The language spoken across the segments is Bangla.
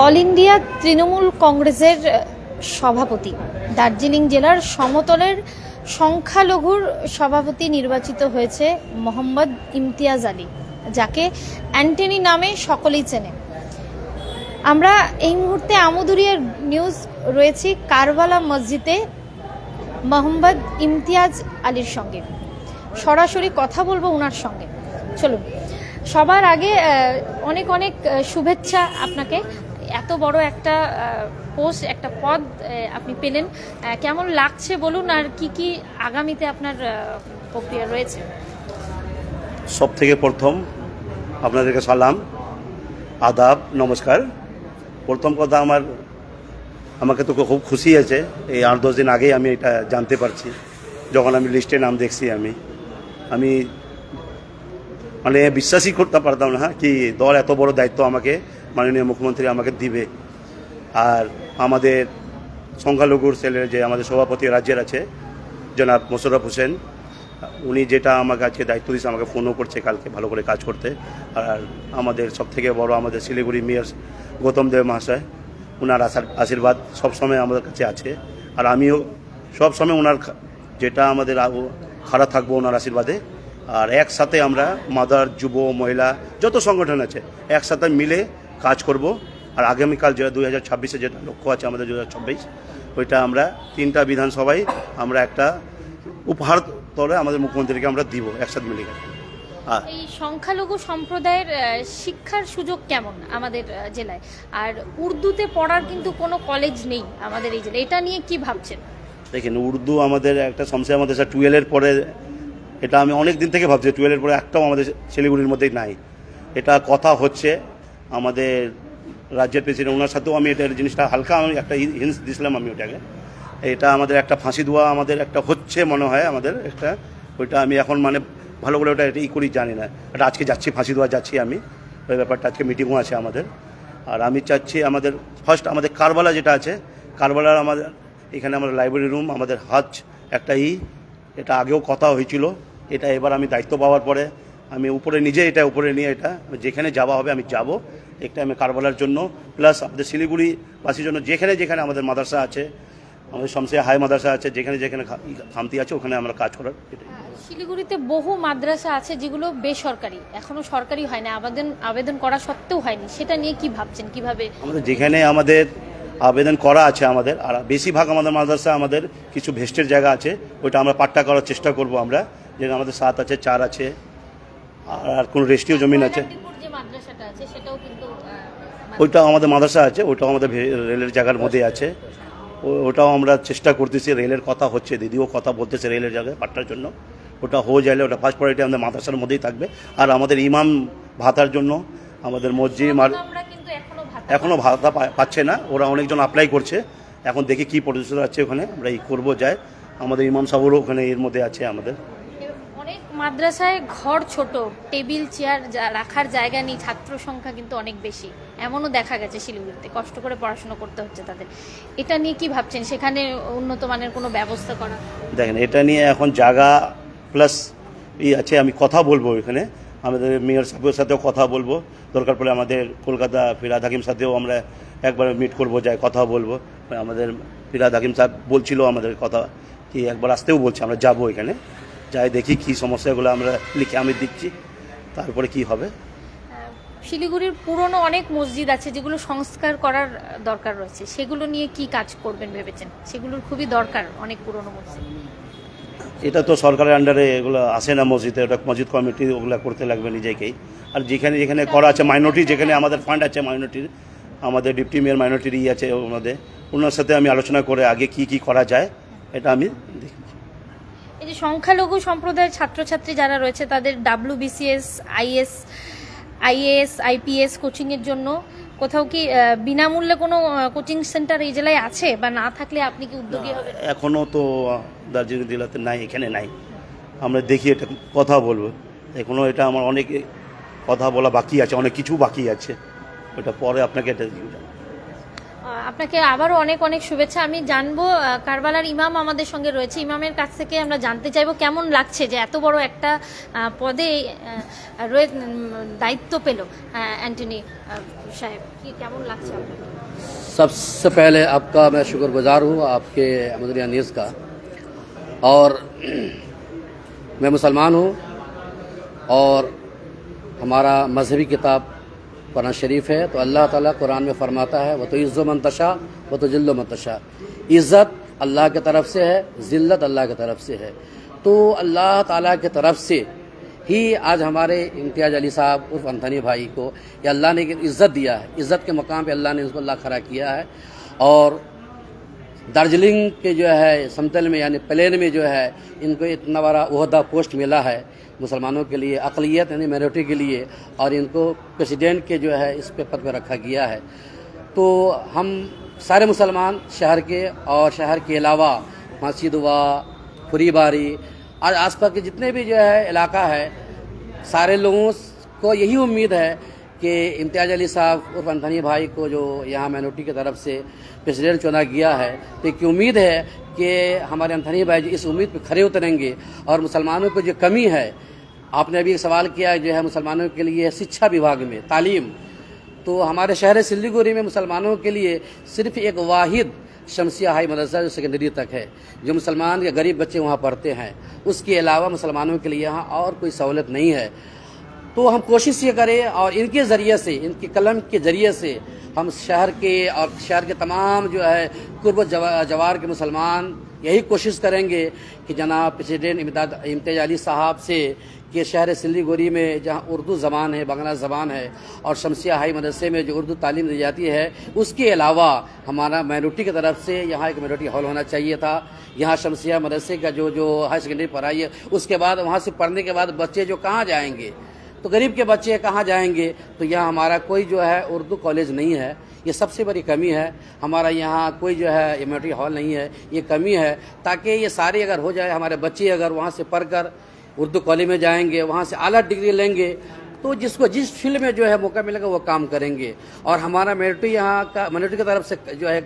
অল ইন্ডিয়া তৃণমূল কংগ্রেসের সভাপতি দার্জিলিং জেলার সমতলের সংখ্যালঘুর সভাপতি নির্বাচিত হয়েছে মোহাম্মদ ইমতিয়াজ আলী, যাকে অ্যান্টনি নামে সকলেই চেনে। আমরা এই মুহূর্তে আমুদুরিয়ার নিউজ রয়েছি কারবালা মসজিদে মোহাম্মদ ইমতিয়াজ আলীর সঙ্গে। সরাসরি কথা বলবো ওনার সঙ্গে। চলুন, সবার আগে অনেক অনেক শুভেচ্ছা আপনাকে। এত বড় একটা পোস্ট, একটা পদ আপনি পেলেন, কেমন লাগছে বলুন, আর কি কি আগামীতে আপনার প্রক্রিয়া রয়েছে? সব থেকে প্রথম আপনাদেরকে সালাম, আদাব, নমস্কার। প্রথম কথা আমাকে তো খুব খুশি আছে। এই 8-10 দিন আগেই আমি এটা জানতে পারছি, যখন আমি লিস্টে নাম দেখছি। আমি মানে বিশ্বাসই করতে পারতাম না কি দল এত বড় দায়িত্ব আমাকে মাননীয় মুখ্যমন্ত্রী আমাকে দিবে। আর আমাদের সংখ্যালঘুর সেলের যে আমাদের সভাপতি রাজ্যের আছে জনাব মোশাররফ হোসেন, উনি যেটা আমাকে আজকে দায়িত্ব দিয়েছে, আমাকে ফোনও করছে কালকে ভালো করে কাজ করতে। আর আমাদের সবথেকে বড় আমাদের শিলিগুড়ি মেয়র গৌতম দেব মহাশয়, ওনার আশীর্বাদ সবসময় আমাদের কাছে আছে। আর আমিও সবসময় ওনার যেটা আমাদের খাড়া থাকবো ওনার আশীর্বাদে। আর একসাথে আমরা মাদার, যুব, মহিলা যত সংগঠন আছে একসাথে মিলে কাজ করব। আর আগামীকাল যে 2026-এ যেটা লক্ষ্য আছে আমাদের 2026, ওইটা আমরা 3টা বিধানসভায় আমরা একটা উপহার তলে আমাদের মুখ্যমন্ত্রীকে আমরা দিব একসাথে মিলে। এই সংখ্যালঘু সম্প্রদায়ের শিক্ষার সুযোগ কেমন আমাদের জেলায়? আর উর্দুতে পড়ার কিন্তু কোনো কলেজ নেই আমাদের এই জেলায়, এটা নিয়ে কি ভাবছেন? দেখেন, উর্দু আমাদের একটা সমস্যা, আমাদের 12-এর পরে, এটা আমি অনেক দিন থেকে ভাবছি 12-এর পরে একটাও আমাদের শিলিগুড়ির মধ্যেই নাই। এটা কথা হচ্ছে আমাদের রাজ্যের প্রেসিডেন্ট, ওনার সাথেও আমি এটা জিনিসটা হালকা আমি একটা হিন্স দিয়েছিলাম আমি ওটাকে। এটা আমাদের একটা ফাঁসি দেওয়া আমাদের একটা হচ্ছে মনে হয় আমাদের একটা, ওইটা আমি এখন মানে ভালো করে ওটা ই করি জানি না। এটা আজকে যাচ্ছি, ফাঁসি দেওয়া যাচ্ছি আমি, ওই ব্যাপারটা আজকে মিটিংও আছে আমাদের। আর আমি চাচ্ছি আমাদের ফার্স্ট আমাদের কারবালা যেটা আছে, কারবালার আমাদের এখানে আমাদের লাইব্রেরি রুম, আমাদের হাজ একটা এটা আগেও কথা হয়েছিল। এটা এবার আমি দায়িত্ব পাওয়ার পরে আমি এটা উপরে নিয়ে এটা যেখানে যাওয়া হবে আমি যাব। একটা আমি কারবালার জন্য, প্লাস আমাদের শিলিগুড়িবাসীর জন্য যেখানে যেখানে আমাদের মাদ্রাসা আছে, আমাদের শমসে হাই মাদ্রাসা আছে, যেখানে যেখানে খামতি আছে ওখানে আমরা কাজ করার। শিলিগুড়িতে বহু মাদ্রাসা আছে যেগুলো বেসরকারি, এখনো সরকারি হয় না, আবেদন করা সত্ত্বেও হয়নি, সেটা নিয়ে কি ভাবছেন? কিভাবে আমাদের যেখানে আমাদের আবেদন করা আছে আমাদের, আর বেশিরভাগ আমাদের মাদ্রাসা আমাদের কিছু ভেস্টের জায়গা আছে, ওইটা আমরা পাট্টা করার চেষ্টা করব আমরা। যেখানে আমাদের 7 আছে, 4 আছে, আর কোনো রেস্টিও জমিন আছে, যে মাদ্রাসাটা আছে সেটাও কিন্তু ওইটাও আমাদের মাদ্রাসা আছে, ওইটাও আমাদের রেলের জায়গার মধ্যে আছে। ওটাও আমরা চেষ্টা করতেছি, রেলের কথা হচ্ছে, দিদিও কথা বলতেছে রেলের জায়গায় পাট্টার জন্য। ওটা হয়ে যাইলে ওটা ফার্স্ট প্রায়োরিটি আমাদের মাদ্রাসার মধ্যেই থাকবে। আর আমাদের ইমাম ভাতার জন্য আমাদের মসজিদ এখনও ভাতা পাচ্ছে না, ওরা অনেকজন অ্যাপ্লাই করছে। এখন দেখি কী প্রসেস আছে ওখানে, আমরা করবো যায়। আমাদের ইমাম সাহেবও ওখানে এর মধ্যে আছে আমাদের। অনেক মাদ্রাসায় ঘর ছোট, টেবিল চেয়ার রাখার জায়গা নেই, ছাত্র সংখ্যা কিন্তু অনেক বেশি, এমনও দেখা গেছে শিলিগুড়িতে। কষ্ট করে পড়াশোনা করতে হচ্ছে তাদের। এটা নিয়ে কি ভাবছেন, সেখানে উন্নত মানের কোনো ব্যবস্থা করা? দেখেন, এটা নিয়ে এখন জায়গা প্লাস আছে, আমি কথা বলবো এখানে আমাদের মেয়র সাহেবের সাথেও কথা বলবো। দরকার পড়লে আমাদের কলকাতা ফিরহাদ হাকিম সাথেও আমরা একবার মিট করবো, যাই কথা বলবো। আমাদের ফিরহাদ হাকিম সাহেব বলছিল আমাদের কথা কি একবার আসতেও বলছে, আমরা যাবো এখানে, যাই দেখি কী সমস্যাগুলো আমরা লিখে আমি দিচ্ছি, তারপরে কি হবে। শিলিগুড়ির পুরনো অনেক মসজিদ আছে যেগুলো সংস্কার করার দরকার রয়েছে, সেগুলো নিয়ে কি কাজ করবেন ভেবেছেন? সেগুলোর খুবই দরকার, অনেক পুরনো মসজিদ। এটা তো সরকারের আন্ডারে এগুলো আসে না মসজিদে, ওটা মসজিদ কমিটি ওগুলো করতে লাগবে নিজেকেই। আর যেখানে যেখানে করা আছে মাইনরিটি, যেখানে আমাদের ফান্ড আছে মাইনরিটির, আমাদের ডিপটি মেয়র মাইনরিটির আছে ওনার সাথে আমি আলোচনা করে আগে কি কি করা যায় এটা আমি দেখব। এই যে সংখ্যালঘু সম্প্রদায়ের ছাত্রছাত্রী যারা রয়েছে তাদের WBCS, IAS, IPS কোচিংয়ের জন্য কোথাও কি বিনামূল্যে কোনো কোচিং সেন্টার এই জেলায় আছে, বা না থাকলে আপনি কি উদ্যোগী হবেন? এখনও তো দার্জিলিং জেলাতে নাই, এখানে নাই। আমরা দেখি, এটা কথা বলবো। এখনও এটা আমার অনেক কথা বলা বাকি আছে, অনেক কিছু বাকি আছে, ওটা পরে আপনাকে এটা আপনাকে আবারও অনেক অনেক শুভেচ্ছা। আমি জানবো কারবালার ইমাম আমাদের সঙ্গে রয়েছে, ইমামের কাছ থেকে আমরা জানতে চাইবো কেমন লাগছে যে এত বড় একটা পদে দায়িত্ব পেল অ্যান্টনি সাহেব, কি কেমন লাগছে আপনাকে? सबसे पहले आपका मैं शुक्रगुजार हूँ आपके मदरिया न्यूज़ का। और मैं मुसलमान हूँ और हमारा मजहबी किताब कुरान शरीफ है। तो अल्लाह ताला कुरान में फरमाता है वो तो इज़्ज़ो मंतशा वो तो जिल्लो मंतशा। इज़्ज़त अल्लाह की तरफ से है, ज़िल्लत अल्लाह की तरफ से है। तो अल्लाह ताला की तरफ से ही आज हमारे इम्तियाज़ अली साहब उर्फ अंथनी भाई को ये अल्लाह ने इज़्ज़त दिया है। इज़्ज़त के मकाम पे अल्लाह ने इसको अल्लाह खड़ा किया है। और दार्जिलिंग के जो है समतल में यानी प्लेन में जो है इनको इतना बड़ा ओहदा पोस्ट मिला है मुसलमानों के लिए, अक़लियत यानी माइनॉरिटी के लिए, और इनको प्रेसिडेंट के जो है इस पे पद पर रखा गया है। तो हम सारे मुसलमान शहर के और शहर के अलावा मस्जिद व फुरीबारी और आसपास के जितने भी जो है इलाका है, सारे लोगों को यही उम्मीद है कि इम्तियाज़ अली साहब उर्फ अंथनी भाई को जो यहाँ माइनॉरिटी की तरफ से प्रेसिडेंट चुना गया है, तो एक उम्मीद है कि हमारे अंथनी भाई जो इस उम्मीद पर खरे उतरेंगे। और मुसलमानों को जो कमी है, आपने अभी एक सवाल किया जो है मुसलमानों के लिए शिक्षा विभाग में तालीम, तो हमारे शहर सिल्लीगुड़ी में मुसलमानों के लिए सिर्फ एक वाहिद शमसिया हाई मदरसा जो सेकेंडरी तक है, जो मुसलमान के गरीब बच्चे वहाँ पढ़ते हैं। उसके अलावा मुसलमानों के लिए यहाँ और कोई सहूलत नहीं है। तो हम कोशिश ये करें और इनके ज़रिए से, इनके कलम के ज़रिए से हम शहर के और शहर के तमाम जो है कुर्ब जवार के मुसलमान यही कोशिश करेंगे कि जनाब प्रेसिडेंट इम्तियाज़ अली साहब से कि शहर सिल्लीगुड़ी में जहाँ उर्दू ज़बान है, बांग्ला ज़बान है और शमसिया हाई मदरसे में जो उर्दू तालीम दी जाती है, उसके अलावा हमारा माइनॉरिटी की तरफ से यहाँ एक माइनॉरिटी हॉल होना चाहिए था। यहाँ शमसिया मदरसे का जो हाई सेकेंडरी पढ़ाई है, उसके बाद वहाँ से पढ़ने के बाद बच्चे जो कहाँ जाएंगे, तो गरीब के बच्चे कहाँ जाएंगे। तो यहाँ हमारा कोई जो है उर्दू कॉलेज नहीं है, ये सबसे बड़ी कमी है। हमारा यहाँ कोई जो है इम्यूनिटी हॉल नहीं है, ये कमी है। ताकि ये सारे अगर हो जाए, हमारे बच्चे अगर वहाँ से पढ़कर उर्दू कॉलेज में जाएंगे, वहाँ से आला डिग्री लेंगे, तो जिसको जिस फील्ड में जो है मौका मिलेगा वो काम करेंगे। और हमारा माइनॉरिटी यहाँ का माइनॉरिटी की तरफ से जो है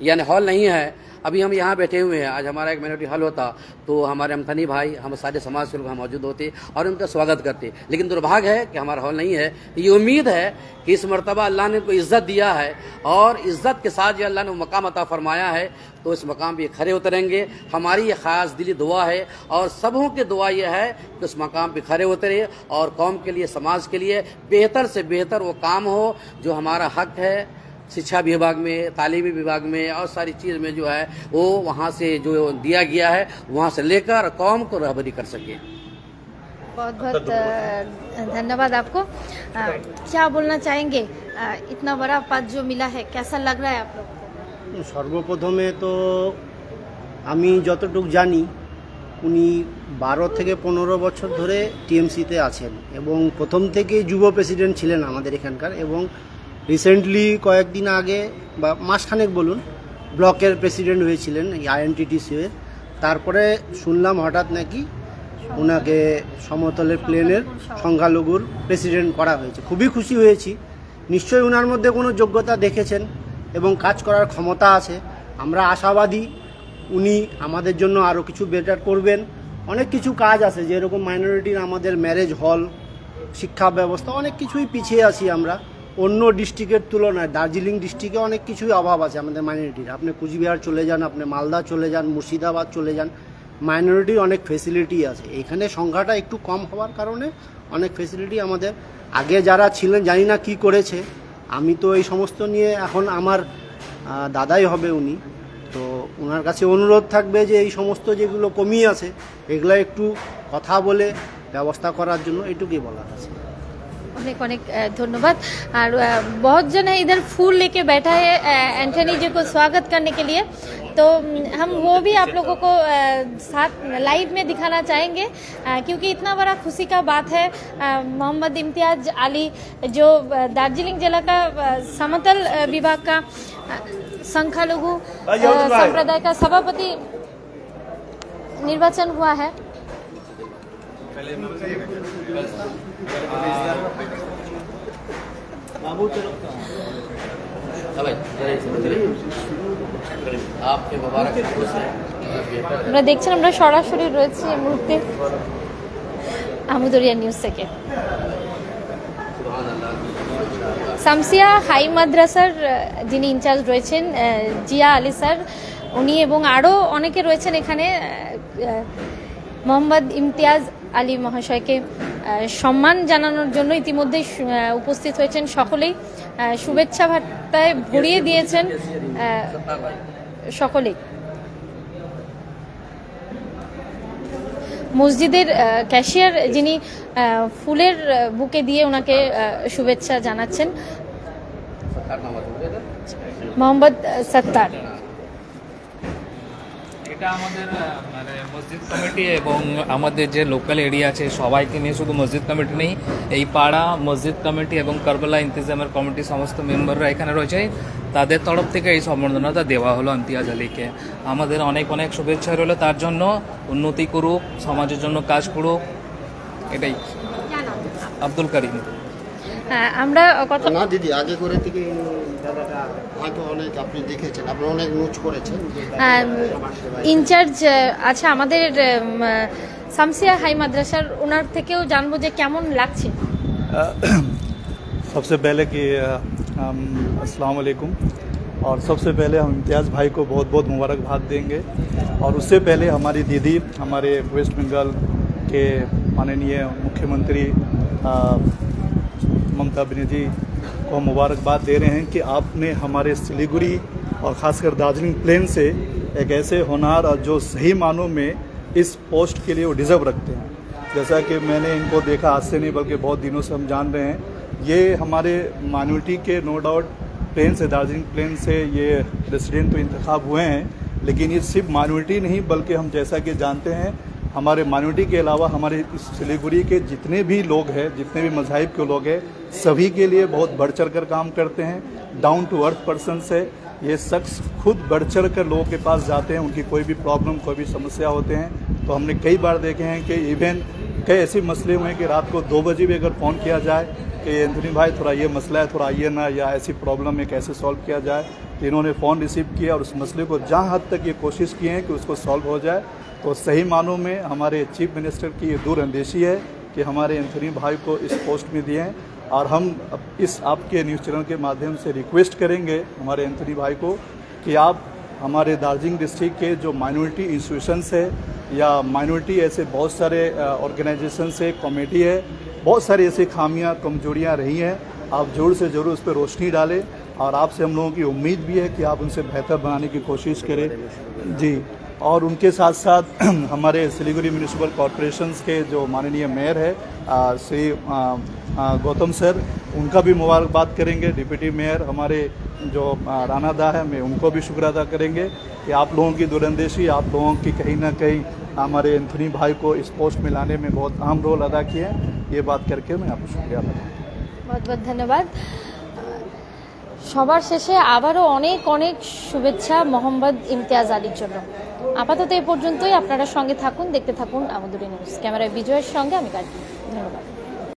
यानी हॉल नहीं है। अभी हम यहाँ बैठे हुए हैं, आज हमारा एक माइनॉरिटी हॉल होता तो हमारे अमथनी भाई, हम सारे समाज के लोग वहाँ मौजूद होते और उनका स्वागत करते। लेकिन दुर्भाग्य है कि हमारा हॉल नहीं है। ये उम्मीद है कि इस मरतबा अल्लाह ने उनको इज़्ज़त दिया है और इज़्ज़त के साथ जो अल्लाह ने मकाम अता फरमाया है, तो इस मकाम पे खड़े उतरेंगे। हमारी ये ख़ास दिली दुआ है और सबों की दुआ ये है कि उस मकाम पे खड़े उतरे और कौम के लिए, समाज के लिए बेहतर से बेहतर वो काम हो जो हमारा हक है। शिक्षा विभाग में, तालीमी विभाग में और सारी चीज़ में जो है वो वहाँ से जो दिया गया है वहाँ से लेकर कौम को रहबरी कर सके। बहुत बहुत धन्यवाद आपको। क्या बोलना चाहेंगे, इतना बड़ा पद जो मिला है कैसा लग रहा है आप लोग? সর্বপ্রথমে তো আমি যতটুকু জানি উনি 12 থেকে 15 বছর ধরে টিএমসিতে আছেন এবং প্রথম থেকেই যুব প্রেসিডেন্ট ছিলেন আমাদের এখানকার। এবং রিসেন্টলি কয়েকদিন আগে বা মাসখানেক বলুন ব্লকের প্রেসিডেন্ট হয়েছিলেন এই আইএনটিটিসি-এর। তারপরে শুনলাম হঠাৎ নাকি ওনাকে সমতলের প্লেনের সংখ্যালঘুর প্রেসিডেন্ট করা হয়েছে। খুবই খুশি হয়েছি। নিশ্চয়ই ওনার মধ্যে কোনো যোগ্যতা দেখেছেন এবং কাজ করার ক্ষমতা আছে। আমরা আশাবাদী উনি আমাদের জন্য আরও কিছু বেটার করবেন। অনেক কিছু কাজ আছে, যেরকম মাইনরিটির আমাদের ম্যারেজ হল, শিক্ষা ব্যবস্থা, অনেক কিছুই পিছিয়ে আছি আমরা অন্য ডিস্ট্রিক্টের তুলনায়। দার্জিলিং ডিস্ট্রিক্টে অনেক কিছুই অভাব আছে আমাদের মাইনরিটির। আপনি কুচবিহার চলে যান, আপনি মালদা চলে যান, মুর্শিদাবাদ চলে যান, মাইনরিটির অনেক ফেসিলিটি আছে। এখানে সংখ্যাটা একটু কম হওয়ার কারণে অনেক ফেসিলিটি আমাদের আগে যারা ছিলেন জানি না কি করেছে। আমি তো এই সমস্ত নিয়ে এখন আমার দাদাই হবে উনি, তো ওনার কাছে অনুরোধ থাকবে যে এই সমস্ত যেগুলো কমি আছে এগুলো একটু কথা বলে ব্যবস্থা করার জন্য, এটুকুই বলার আছে। अनेक अनेक धन्यवाद। और बहुत जन है इधर फूल लेके बैठा है एंथनी जी को स्वागत करने के लिए, तो हम वो भी आप लोगों को साथ लाइव में दिखाना चाहेंगे क्योंकि इतना बड़ा खुशी का बात है। मोहम्मद इम्तियाज अली जो दार्जिलिंग जिला का समतल विभाग का संख्यालघु संप्रदाय का सभापति निर्वाचन हुआ है। बाबू आपके मुबारक शुरू से আমরা দেখছেন আমরা সরাসরি রয়েছি এই মুহূর্তে আমুদরিয়া নিউজ থেকে। শামসিয়া হাই মাদ্রাসার যিনি ইনচার্জ রয়েছেন জিয়া আলী স্যার, উনি এবং আরও অনেকে রয়েছেন এখানে মোহাম্মদ ইমতিয়াজ আলী মহাশয়কে সম্মান জানানোর জন্য ইতিমধ্যেই উপস্থিত হয়েছেন। সকলেই শুভেচ্ছা বার্তায় ভরিয়ে দিয়েছেন সকলেই। মসজিদের ক্যাশিয়ার যিনি ফুলের বুকে দিয়ে ওনাকে শুভেচ্ছা জানাচ্ছেন, মোহাম্মদ সত্তার। এটা আমাদের মানে মসজিদ কমিটি এবং আমাদের যে লোকাল এরিয়া আছে সবাইকে নিয়ে, শুধু মসজিদ কমিটি নেই, এই পাড়া মসজিদ কমিটি এবং কারবালা ইন্তেজামের কমিটি সমস্ত মেম্বাররা এখানে রয়েছে, তাদের তরফ থেকে এই সম্বর্ধনাটা দেওয়া হলো ইমতিয়াজ আলীকে। আমাদের অনেক অনেক শুভেচ্ছা রইল, তার জন্য উন্নতি করুক, সমাজের জন্য কাজ করুক, এটাই। আব্দুল করিম। আমরা কথা না দিদি, আগে করে থেকে দাদাটা হয়তো অনেক আপনি দেখেছেন, আপনি অনেক নোচ করেছেন। ইনচার্জ আচ্ছা আমাদের শামসিয়া হাই মাদ্রাসার ওনার থেকেও জানবো যে কেমন লাগছে। सबसे पहले कि अस्सलाम वालेकुम, और सबसे पहले हम इम्तियाज़ भाई को बहुत बहुत मुबारकबाद देंगे। और उससे पहले हमारी दीदी, हमारे वेस्ट बंगाल के माननीय मुख्यमंत्री ममता बनर्जी को मुबारकबाद दे रहे हैं कि आपने हमारे सिलीगुड़ी और ख़ासकर दार्जिलिंग प्लेन से एक ऐसे होनहार और जो सही मानों में इस पोस्ट के लिए वो डिज़र्व रखते हैं। जैसा कि मैंने इनको देखा आज से नहीं बल्कि बहुत दिनों से हम जान रहे हैं, ये हमारे माइनॉरिटी के नो डाउट प्लेन से, दार्जिलिंग प्लेन से ये रेसिडेंट तो इंतखाब हुए हैं, लेकिन ये सिर्फ माइनॉरिटी नहीं बल्कि हम जैसा कि जानते हैं हमारे माइनॉरिटी के अलावा हमारे इस सिलीगुड़ी के जितने भी लोग हैं, जितने भी मज़ाहिब के लोग हैं, सभी के लिए बहुत बढ़ चढ़ कर काम करते हैं। डाउन टू अर्थ पर्सन से ये शख्स खुद बढ़ चढ़ कर लोगों के पास जाते हैं, उनकी कोई भी प्रॉब्लम, कोई भी समस्या होते हैं। तो हमने कई बार देखे हैं कि इवन कई ऐसे मसले हुए हैं कि रात को 2 बजे भी अगर फ़ोन किया जाए कि एंथनी भाई थोड़ा ये मसला है, थोड़ा आइए ना, या ऐसी प्रॉब्लम है कैसे सॉल्व किया जाए, तो इन्होंने फ़ोन रिसीव किया और उस मसले को जहाँ हद तक ये कोशिश किए हैं कि उसको सॉल्व हो जाए। तो सही मानों में हमारे चीफ मिनिस्टर की ये दूरअंदेशी है कि हमारे एंथनी भाई को इस पोस्ट में दिए हैं। और हम इस आपके न्यूज़ चैनल के माध्यम से रिक्वेस्ट करेंगे हमारे एंथनी भाई को कि आप हमारे दार्जिलिंग डिस्ट्रिक्ट के जो माइनॉरिटी इंस्टीट्यूशंस है या माइनॉरिटी ऐसे बहुत सारे ऑर्गेनाइजेशन से, कमेटी है, बहुत सारी ऐसी खामियां, कमजोरियां रही हैं, आप ज़रूर से ज़रूर उस पर रोशनी डालें। और आपसे हम लोगों की उम्मीद भी है कि आप उनसे बेहतर बनाने की कोशिश करें जी। और उनके साथ साथ हमारे सिलीगुड़ी म्यूनिसिपल कॉरपोरेशन के जो माननीय मेयर है श्री गौतम सर, उनका भी मुबारकबाद करेंगे। डिप्टी मेयर हमारे जो राना दा है, मैं उनको भी शुक्र अदा करेंगे कि आप लोगों की दूरअंदेशी, आप लोगों की कहीं ना कहीं हमारे एंथनी भाई को इस पोस्ट में लाने में बहुत अहम रोल अदा किए हैं। ये बात करके मैं आपको शुक्रिया अदा करता हूँ। बहुत बहुत धन्यवाद। সবার শেষে আবারও অনেক অনেক শুভেচ্ছা মোহাম্মদ ইমতিয়াজ আলীর জন্য। আপাতত এ পর্যন্তই। আপনারা সঙ্গে থাকুন, দেখতে থাকুন আমুদরিয়া নিউজ। ক্যামেরায় বিজয়ের সঙ্গে আমি গাড়ি। ধন্যবাদ।